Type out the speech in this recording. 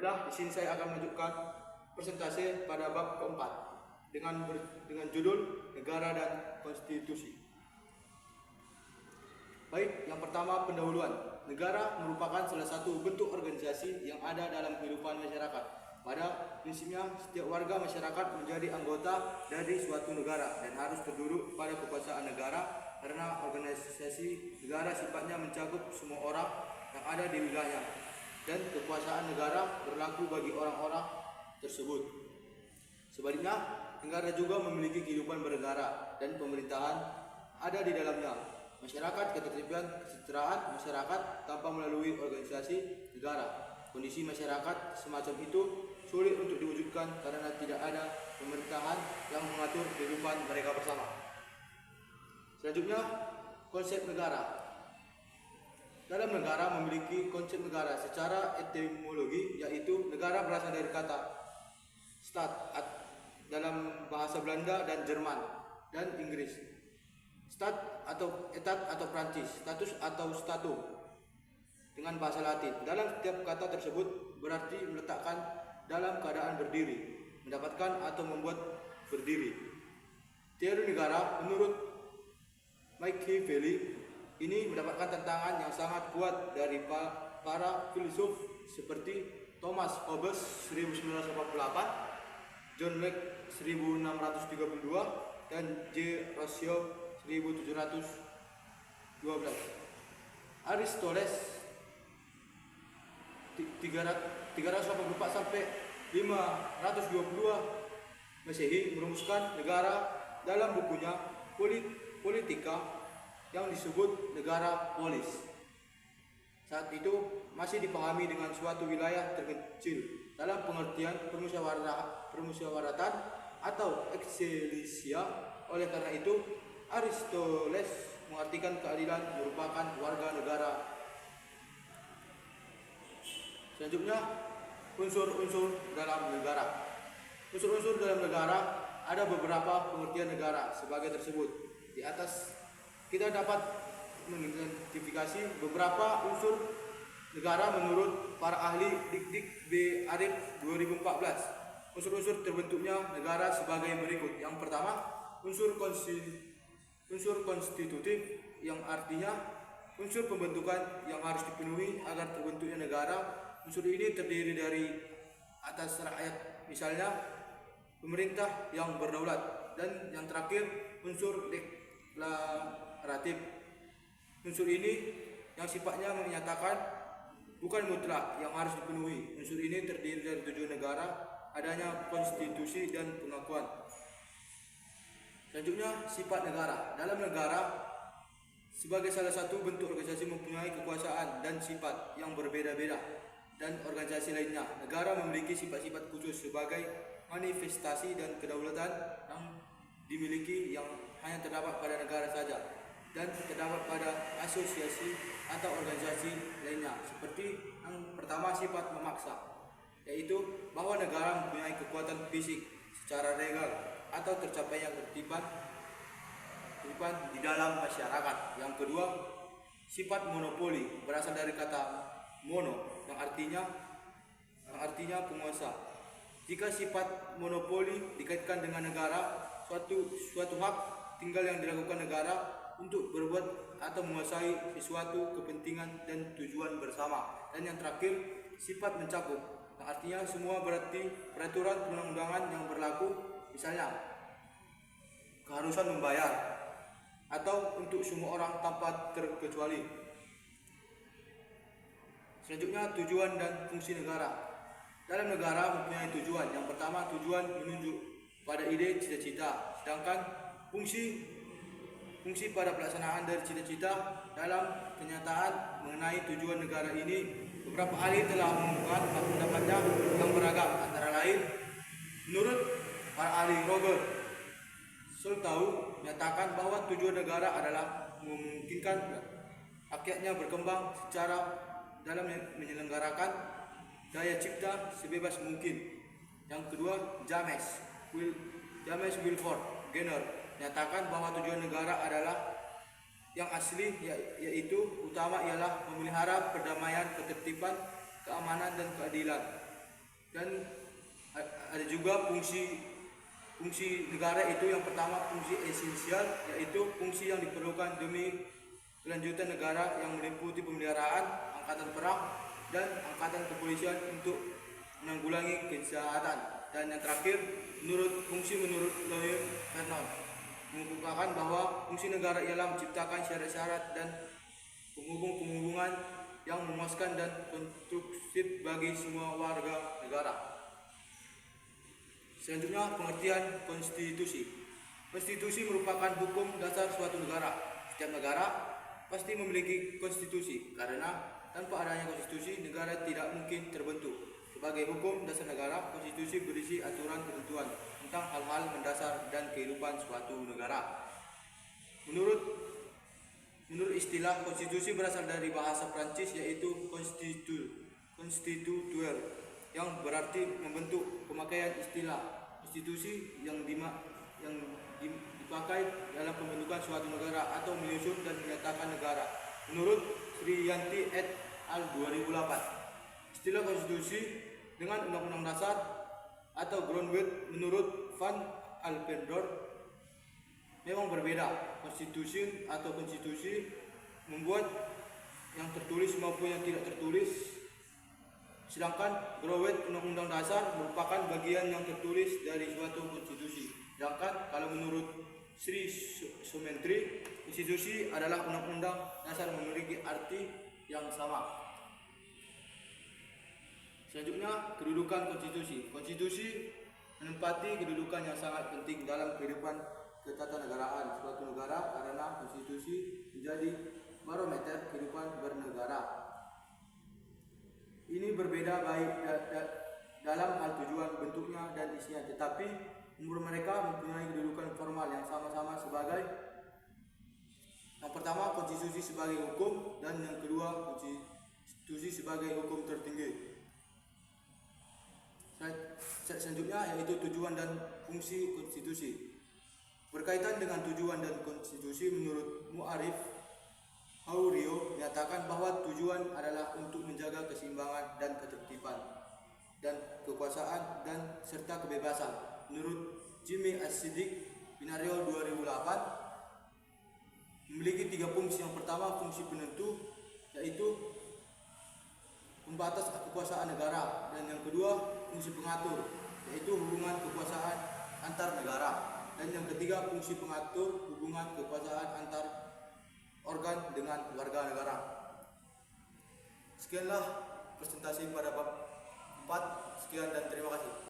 Baiklah, di sini saya akan menunjukkan presentase pada bab keempat dengan judul Negara dan Konstitusi. Baik, yang pertama pendahuluan. Negara merupakan salah satu bentuk organisasi yang ada dalam kehidupan masyarakat. Pada prinsipnya, setiap warga masyarakat menjadi anggota dari suatu negara dan harus tunduk pada kekuasaan negara karena organisasi negara sifatnya mencakup semua orang yang ada di wilayahnya dan kekuasaan negara berlaku bagi orang-orang tersebut. Sebaliknya, negara juga memiliki kehidupan bernegara dan pemerintahan ada di dalamnya. Masyarakat, ketertiban, kesejahteraan masyarakat tanpa melalui organisasi negara. Kondisi masyarakat semacam itu sulit untuk diwujudkan karena tidak ada pemerintahan yang mengatur kehidupan mereka bersama. Selanjutnya, konsep negara. Dalam negara memiliki konsep negara secara etimologi, yaitu negara berasal dari kata staat dalam bahasa Belanda dan Jerman dan Inggris. Stat atau etat atau Prancis, status atau statu dengan bahasa Latin. Dalam setiap kata tersebut berarti meletakkan dalam keadaan berdiri, mendapatkan atau membuat berdiri. Teori negara menurut Machiavelli ini mendapatkan tantangan yang sangat kuat dari para filsuf seperti Thomas Hobbes 1988, John Locke 1632, dan J. Rousseau 1712. Aristoteles 384 sampai 522 Masehi merumuskan negara dalam bukunya Politika yang disebut negara polis. Saat itu masih dipahami dengan suatu wilayah terkecil dalam pengertian permusyawaratan atau ekselisia. Oleh karena itu, Aristoteles mengartikan keadilan merupakan warga negara. Selanjutnya, unsur-unsur dalam negara. Unsur-unsur dalam negara ada beberapa pengertian negara sebagai tersebut. Di atas kita dapat mengidentifikasi beberapa unsur negara menurut para ahli Dik B. Arif 2014. Unsur-unsur terbentuknya negara sebagai berikut. Yang pertama, unsur konstitutif, yang artinya unsur pembentukan yang harus dipenuhi agar terbentuknya negara. Unsur ini terdiri dari atas rakyat, misalnya pemerintah yang berdaulat, dan yang terakhir unsur deklaratif. Unsur ini yang sifatnya menyatakan bukan mutlak yang harus dipenuhi. Unsur ini terdiri dari tujuan negara, adanya konstitusi dan pengakuan. Selanjutnya, sifat negara. Dalam negara sebagai salah satu bentuk organisasi mempunyai kekuasaan dan sifat yang berbeda-beda dan organisasi lainnya. Negara memiliki sifat-sifat khusus sebagai manifestasi dan kedaulatan yang dimiliki yang hanya terdapat pada negara saja dan terdapat pada asosiasi atau organisasi lainnya. Seperti yang pertama, sifat memaksa, yaitu bahwa negara mempunyai kekuatan fisik secara legal atau tercapainya ketertiban di dalam masyarakat. Yang kedua, sifat monopoli, berasal dari kata mono yang artinya penguasa. Jika sifat monopoli dikaitkan dengan negara, suatu hak tinggal yang dilakukan negara untuk berbuat atau menguasai sesuatu kepentingan dan tujuan bersama. Dan yang terakhir, sifat mencakup, yang artinya semua, berarti peraturan perundang-undangan yang berlaku, misalnya keharusan membayar atau untuk semua orang tanpa terkecuali. Selanjutnya, tujuan dan fungsi negara. Dalam negara mempunyai tujuan. Yang pertama, tujuan menunjuk pada ide cita-cita, sedangkan fungsi pada pelaksanaan dari cita-cita. Dalam kenyataan mengenai tujuan negara ini, beberapa ahli telah mengungkapkan pendapatnya yang beragam. Antara lain, menurut para ahli, Roger Soltau menyatakan bahwa tujuan negara adalah memungkinkan rakyatnya berkembang secara dalam menyelenggarakan daya cipta sebebas mungkin. Yang kedua, James Wilford Genner menyatakan bahwa tujuan negara adalah yang asli, yaitu utama ialah memelihara perdamaian, ketertiban, keamanan, dan keadilan. Dan ada juga fungsi negara itu. Yang pertama fungsi esensial, yaitu fungsi yang diperlukan demi kelanjutan negara yang meliputi pemeliharaan angkatan perang dan angkatan kepolisian untuk menanggulangi kejahatan. Dan yang terakhir, menurut Lawyer Vernon mengukuhkan bahwa fungsi negara ialah menciptakan syarat-syarat dan penghubungan yang memuaskan dan konstruktif bagi semua warga negara. Selanjutnya, pengertian konstitusi. Konstitusi merupakan hukum dasar suatu negara. Setiap negara pasti memiliki konstitusi, karena tanpa adanya konstitusi, negara tidak mungkin terbentuk. Sebagai hukum dasar negara, konstitusi berisi aturan ketentuan tentang hal-hal mendasar dan kehidupan suatu negara. Menurut istilah, konstitusi berasal dari bahasa Prancis, yaitu constituer, yang berarti membentuk. Pemakaian istilah konstitusi yang dipakai dalam pembentukan suatu negara atau menyusun dan menyatakan negara. Menurut Sriyanti et al. 2008, istilah konstitusi dengan undang-undang dasar atau groundwork menurut Van Alpendorf memang berbeda. Konstitusi membuat yang tertulis maupun yang tidak tertulis, sedangkan groundwork undang-undang dasar merupakan bagian yang tertulis dari suatu konstitusi. Sedangkan kalau menurut Sri Sumentri, konstitusi adalah undang-undang dasar memiliki arti yang sama. Selanjutnya, kedudukan konstitusi. Konstitusi menempati kedudukan yang sangat penting dalam kehidupan ketatanegaraan suatu negara, karena konstitusi menjadi barometer kehidupan bernegara. Ini berbeda baik dalam hal tujuan, bentuknya, dan isinya, tetapi mereka mempunyai kedudukan formal yang sama-sama sebagai yang pertama konstitusi sebagai hukum, dan yang kedua konstitusi sebagai hukum tertinggi. Selanjutnya yaitu tujuan dan fungsi konstitusi. Berkaitan dengan tujuan dan konstitusi, menurut Mu'arif Haurio menyatakan bahwa tujuan adalah untuk menjaga keseimbangan dan ketertiban dan kekuasaan dan serta kebebasan. Menurut Jimmy As-Siddiq Binario 2008, memiliki 3 fungsi. Yang pertama fungsi penentu, yaitu pembatas kekuasaan negara, dan yang kedua fungsi pengatur, yaitu hubungan kekuasaan antar negara, dan yang ketiga fungsi pengatur hubungan kekuasaan antar organ dengan warga negara. Sekianlah presentasi pada bab 4. Sekian dan terima kasih.